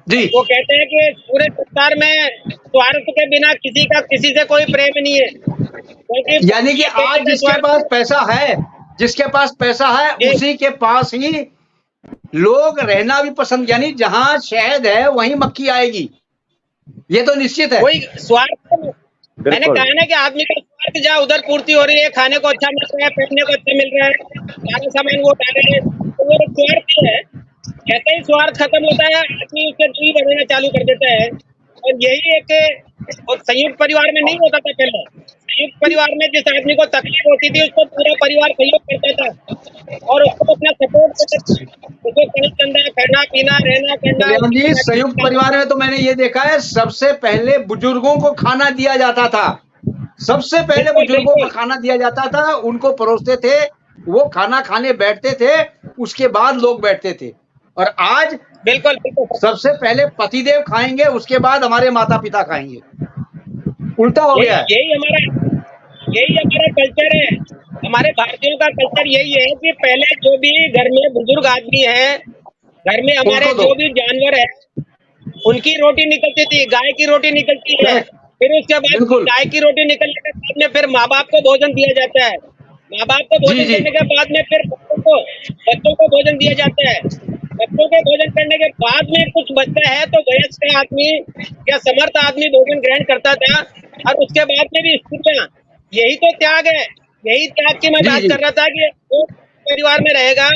जी। वो कहते हैं कि पूरे संसार में स्वार्थ के बिना किसी का किसी से कोई प्रेम नहीं है। यानी कि आज जिसके पास पैसा है, जिसके पास पैसा है उसी के पास ही लोग रहना भी पसंद, यानी जहां शहद है वहीं मक्खी आएगी, ये तो निश्चित है। वही स्वार्थ, मैंने कहा ना कि आदमी का स्वार्थ जहाँ उधर पूर्ति हो रही है, खाने को अच्छा मिल रहा है, पहनने को अच्छा मिल रहा है, सारा सामान वो उठा रहे हैं, तो वो स्वार्थ है। जैसे ही स्वार्थ खत्म होता है आदमी उससे दूरी बढ़ाना चालू कर देता है। और यही एक, और संयुक्त परिवार में नहीं होता था पहले। संयुक्त परिवार में जिस आदमी को तकलीफ होती थी उसको पूरा परिवार सहयोग करता था और उसको अपना सपोर्ट करता था, उसको काम खाना पीना रहना करना। जी, संयुक्त परिवार में तो मैंने ये देखा है, सबसे पहले बुजुर्गों को खाना दिया जाता था, सबसे पहले बुजुर्गों को खाना दिया जाता था, उनको परोसते थे, वो खाना खाने बैठते थे, उसके बाद लोग बैठते थे। और आज बिल्कुल सबसे पहले पतिदेव खाएंगे, उसके बाद हमारे माता पिता खाएंगे, उल्टा हो गया है। यही हमारा कल्चर है, हमारे भारतीयों का कल्चर यही है कि पहले जो भी घर में बुजुर्ग आदमी है, घर में हमारे जो भी जानवर है, उनकी रोटी निकलती थी, गाय की रोटी निकलती है, फिर उसके बाद गाय की रोटी निकलने के बाद में फिर माँ बाप को भोजन दिया जाता है, माँ बाप को भोजन देने के बाद में फिर बच्चों को भोजन दिया जाता है। बच्चों के भोजन करने के बाद में कुछ बचता है तो वयस्क आदमी या समर्थ आदमी भोजन ग्रहण करता था, और उसके बाद में भी स्त्रियां, यही तो त्याग है, यही त्याग की मैं बात कर रहा था कि जो परिवार में रहेगा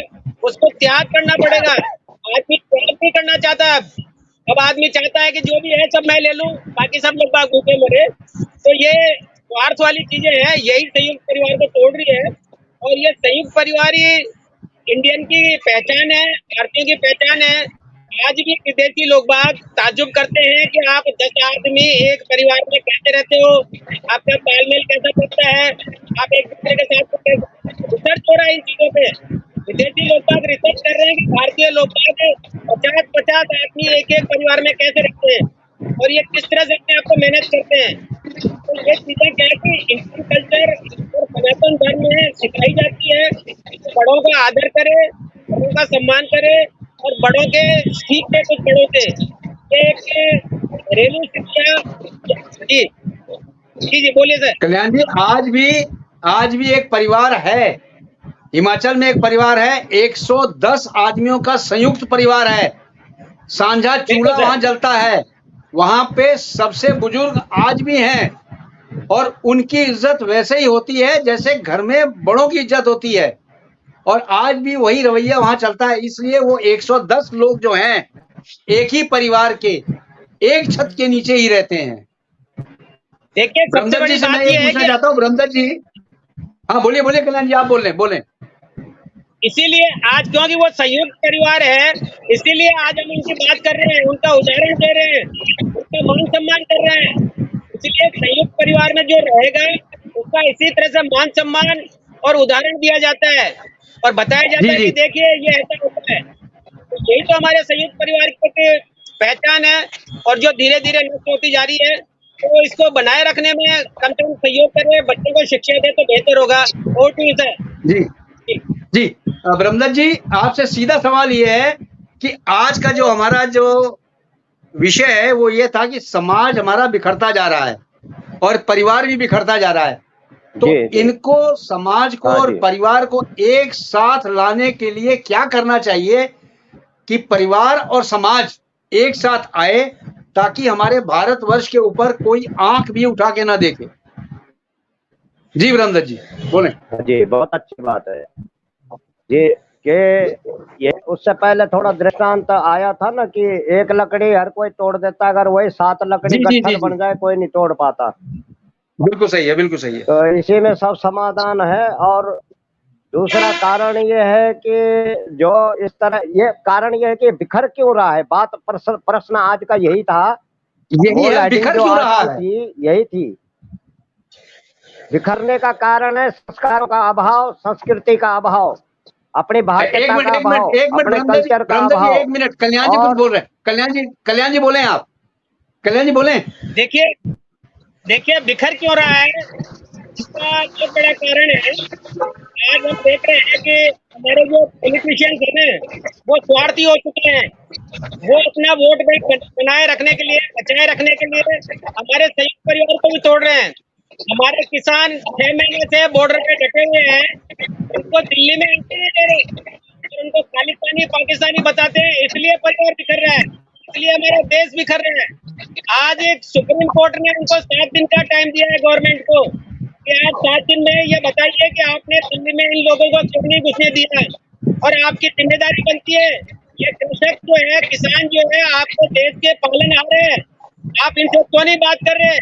उसको त्याग करना पड़ेगा। आदमी त्याग भी करना चाहता है, अब आदमी चाहता है कि जो भी है सब मैं ले लूं, बाकी सब लोग बाग भूखे मरे। तो ये स्वार्थ वाली चीजें हैं, यही संयुक्त परिवार को तोड़ रही है। और ये संयुक्त परिवार ही इंडियन की पहचान है, भारतीयों की पहचान है। आज भी विदेशी लोग बाग ताज्जुब करते हैं कि आप 10 आदमी एक परिवार में कैसे रहते हो, आपका तालमेल कैसा चलता है, आप एक दूसरे के साथ रिसर्च हो रहा है इन चीजों पे। विदेशी लोग बाग रिसर्च कर रहे हैं कि भारतीय लोग बाग 50-50 आदमी एक परिवार में कैसे रहते हैं। और ये किस तरह से अपने आप को मैनेज करते हैं। तो ये चीजें क्या है कि इंडियन कल्चर और सनातन धर्म में सिखाई जाती है कि बड़ों का आदर करे, बड़ों का सम्मान करे और बड़ों के सीखे कुछ बड़ों से। ये एक घरेलू शिक्षा। जी जी जी बोलिए सर। कल्याण जी, आज भी एक परिवार है, हिमाचल में एक परिवार है, 110 आदमियों का संयुक्त परिवार है, सांझा चूल्हा सर। वहां जलता है, वहां पे सबसे बुजुर्ग आज भी हैं और उनकी इज्जत वैसे ही होती है जैसे घर में बड़ों की इज्जत होती है, और आज भी वही रवैया वहां चलता है। इसलिए वो 110 लोग जो हैं एक ही परिवार के एक छत के नीचे ही रहते हैं। देखिए सबसे ब्रह्मदत्त बड़ी जी से मैं बात ये ये है पूछना कि चाहता हूँ, ब्रह्मदत्त जी। हाँ बोलिए बोलिए कल्याण जी, आप बोलें। इसीलिए आज क्योंकि वो संयुक्त परिवार है, इसीलिए आज हम उनकी बात कर रहे हैं, उनका उदाहरण दे रहे हैं, उनका मान सम्मान कर रहे हैं। इसलिए संयुक्त परिवार में जो रहेगा उसका इसी तरह से मान सम्मान और उदाहरण दिया जाता है और बताया जाता है कि देखिए ये ऐसा होता है। तो यही तो हमारे संयुक्त परिवार की पहचान है और जो धीरे धीरे नष्ट होती जा रही है, तो इसको बनाए रखने में कम से कम सहयोग करें, बच्चों को शिक्षा दे तो बेहतर होगा। और ठीक है जी ब्रह्मदत्त जी, आपसे सीधा सवाल ये है कि आज का जो हमारा जो विषय है वो ये था कि समाज हमारा बिखरता जा रहा है और परिवार भी बिखरता जा रहा है, तो इनको, समाज को और परिवार को एक साथ लाने के लिए क्या करना चाहिए कि परिवार और समाज एक साथ आए ताकि हमारे भारतवर्ष के ऊपर कोई आंख भी उठा के ना देखे। जी ब्रह्मदत्त जी बोलें। जी बहुत अच्छी बात है जी कि ये उससे पहले थोड़ा दृष्टांत आया था ना कि एक लकड़ी हर कोई तोड़ देता, अगर वही 7 लकड़ी गट्ठर बन जाए कोई नहीं तोड़ पाता। बिल्कुल सही है, बिल्कुल सही है। तो इसी में सब समाधान है। और दूसरा कारण ये है कि जो इस तरह, ये कारण ये है कि बिखर क्यों रहा है, बात प्रश्न आज का यही था, यही है, बिखर क्यों रहा है, यही थी। बिखरने का कारण है संस्कारों का अभाव, संस्कृति का अभाव, अपनी भारतीयता का अभाव, अपने कल्चर का अभाव। एक मिनट, कल्याण जी कुछ बोल रहे हैं। कल्याण जी बोलें आप, कल्याण जी बोलें। देखिए बिखर क्यों रहा है, इसका बहुत बड़ा कारण है। आज हम देख रहे हैं कि हमारे जो पॉलिटिशियंस है ना, वो स्वार्थी हो चुके हैं। वो अपना वोट बैंक बनाए रखने के लिए, बचाए रखने के लिए हमारे संयुक्त परिवार को भी तोड़ रहे हैं। हमारे किसान 6 महीने से बॉर्डर पे डटे हुए हैं, उनको दिल्ली में एंट्री नहीं दे रहे, उनको खालिस्तानी पाकिस्तानी बताते हैं, इसलिए परिवार बिखर रहा है, इसलिए हमारा देश बिखर रहा है। आज एक सुप्रीम कोर्ट ने उनको 7 दिन का टाइम दिया है गवर्नमेंट को कि आप 7 दिन में ये बताइए कि आपने दिल्ली में इन लोगों को क्यों नहीं घुसने दिया, और आपकी जिम्मेदारी बनती है। ये कृषक जो है, किसान जो है, आपको देश के पालनहार है, आप इनसे क्यों नहीं बात कर रहे?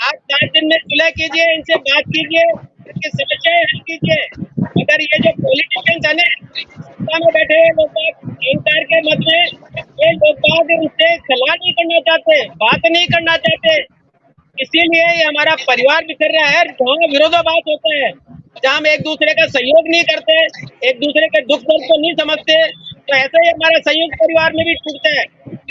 आप 7 दिन में सुलह कीजिए, इनसे बात कीजिए, इनकी समस्याएं हल कीजिए। अगर ये जो पॉलिटिशियंस है ना, सत्ता में बैठे हुए लोग अहंकार के मत में, ये लोग इनसे सलाह नहीं करना चाहते, बात नहीं करना चाहते, इसीलिए ये हमारा परिवार बिखर रहा है। जहाँ विरोधाभास होता है, जहाँ हम एक दूसरे का सहयोग नहीं करते, एक दूसरे के दुख दर्द को नहीं समझते, तो ऐसा ही हमारा संयुक्त परिवार में भी टूटता है।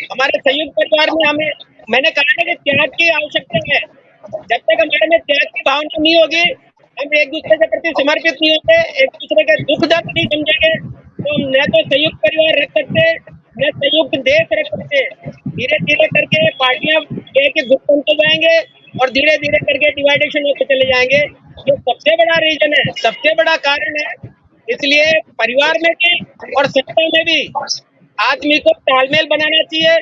हमारे संयुक्त परिवार में हमें, मैंने कहा ना कि त्याग की आवश्यकता है। जब तक हमारे में त्याग की भावना नहीं होगी, हम एक दूसरे के प्रति समर्पित नहीं होते, एक दूसरे के दुख दर्द नहीं समझेंगे, तो हम न तो संयुक्त परिवार रख सकते, न संयुक्त देश रख सकते। धीरे धीरे करके पार्टियां के गुट बनते जाएंगे और धीरे धीरे करके डिवाइडेशन होते चले जाएंगे। ये सबसे बड़ा रीजन है, सबसे बड़ा कारण है। इसलिए परिवार में भी और सत्ता में भी आदमी को तालमेल बनाना चाहिए।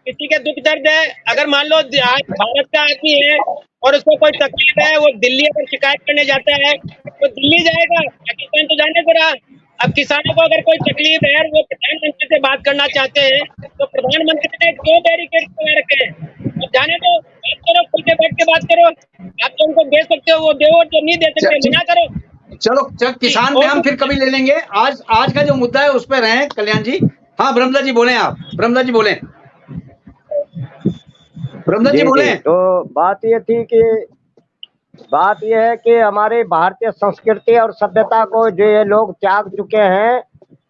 किसी के दुख दर्द है, अगर मान लो आज भारत का आदमी है और उसको कोई तकलीफ है, वो दिल्ली अगर शिकायत करने जाता है तो दिल्ली जाएगा, पाकिस्तान तो जाने से रहा। अब किसानों को अगर कोई तकलीफ है, वो प्रधानमंत्री से बात करना चाहते हैं, तो प्रधानमंत्री ने क्यों बैरिकेड लगा रखे हैं? अब जाने दो, बात करो, खुल के बैठ के बात करो। आप तो उनको दे सकते हो, वो दो, जो नहीं दे सकते मना करो। चलो किसान पे हम फिर कभी ले लेंगे, आज का जो मुद्दा है उस पर रहें कल्याण जी। हाँ ब्रह्मदत्त जी बोलें, आप ब्रह्मदत्त जी बोलें। ब्रह्मदत्त जी बोलें। तो बात ये है कि हमारे भारतीय संस्कृति और सभ्यता को जो ये लोग त्याग चुके हैं,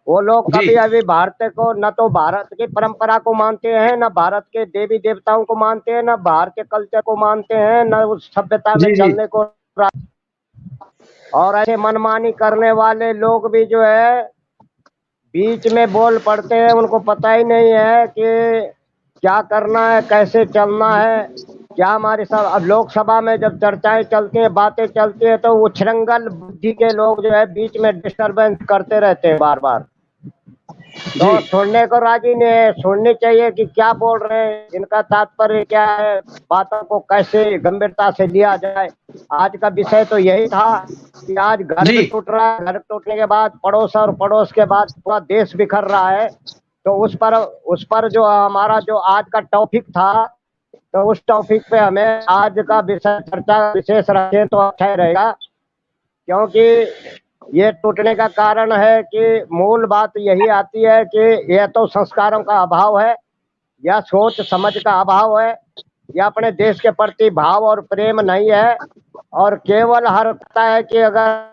वो लोग जी। कभी अभी भारत को न तो भारत की परंपरा को मानते हैं, न भारत के देवी देवताओं को मानते हैं, न भारतीय कल्चर को मानते हैं, न उस सभ्यता में जी, जी। चलने को। और ऐसे मनमानी करने वाले लोग भी जो है बीच में बोल पड़ते हैं, उनको पता ही नहीं है कि क्या करना है, कैसे चलना है, क्या हमारी सब। अब लोकसभा में जब चर्चाएं चलती हैं, बातें चलती हैं, तो उछृंखल बुद्धि के लोग जो है बीच में डिस्टरबेंस करते रहते हैं बार बार। तो जी। सुनने को राजी नहीं है, सुननी चाहिए कि क्या बोल रहे हैं, इनका तात्पर्य क्या है, बातों को कैसे गंभीरता से लिया जाए। आज का विषय तो यही था कि आज घर जी। भी टूट रहा है, घर टूटने के बाद पड़ोस, और पड़ोस के बाद पूरा देश बिखर रहा है। तो उस पर जो हमारा जो आज का टॉपिक था, तो उस टॉपिक पे हमें आज का विषय चर्चा विशेष रखें तो अच्छा ही रहेगा। क्योंकि ये टूटने का कारण है कि मूल बात यही आती है कि यह तो संस्कारों का अभाव है, या सोच समझ का अभाव है, या अपने देश के प्रति भाव और प्रेम नहीं है। और केवल हर पता है कि अगर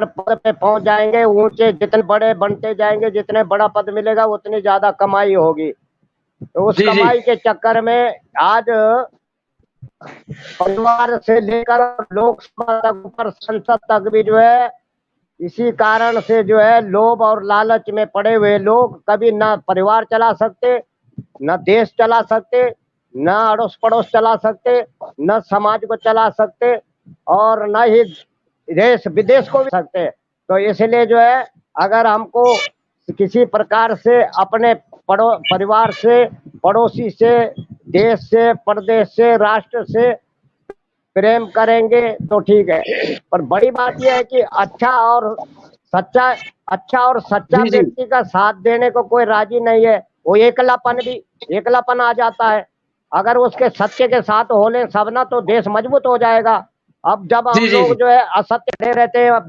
पद पे पहुंच जाएंगे, ऊंचे जितने बड़े बनते जाएंगे, जितने बड़ा पद मिलेगा उतनी ज्यादा कमाई होगी। तो उस जी, जी। कमाई के चक्कर में आज परिवार से लेकर लोकसभा तक, ऊपर संसद तक भी जो है इसी कारण से जो है लोभ और लालच में पड़े हुए लोग कभी ना परिवार चला सकते, न देश चला सकते, न अड़ोस पड़ोस चला सकते, न समाज को चला सकते, और न ही देश विदेश को भी सकते। तो इसलिए जो है अगर हमको किसी प्रकार से अपने परिवार से, पड़ोसी से, देश से, प्रदेश से, राष्ट्र से प्रेम करेंगे तो ठीक है। पर बड़ी बात यह है कि अच्छा और सच्चा जी, जी। व्यक्ति का साथ देने को कोई राजी नहीं है। वो एकलापन आ जाता है। अगर उसके सत्य के साथ होने सब ना, तो देश मजबूत हो जाएगा। अब जब हम जी, जी, लोग जी। जो है असत्य खड़े रहते हैं,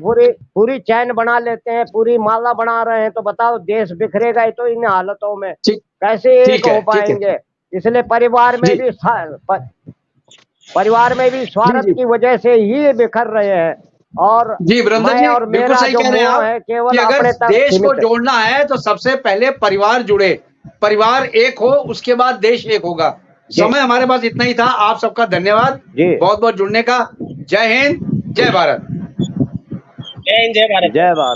पूरी चैन बना लेते हैं, पूरी माला बना रहे हैं, तो बताओ देश बिखरेगा ही तो इन हालतों में, ठीक कैसे एक ठीक हो है, ठीक है। पाएंगे। इसलिए परिवार में जी। भी जी, स्वार्थ जी। की वजह से ही बिखर रहे हैं। और जी, ब्रह्मदत्त मैं जी, और बिल्कुल मेरा सही जो कह रहे हैं मोह आप है कि केवल अगर अपने तक देश को सीमित है। जोड़ना है तो सबसे पहले परिवार जुड़े, परिवार एक हो, उसके बाद देश एक होगा। जी समय हमारे पास इतना ही था। आप सबका धन्यवाद जी, बहुत-बहुत जुड़ने का। जय हिंद, जय भारत। जय हिंद, जय भारत। जय भारत।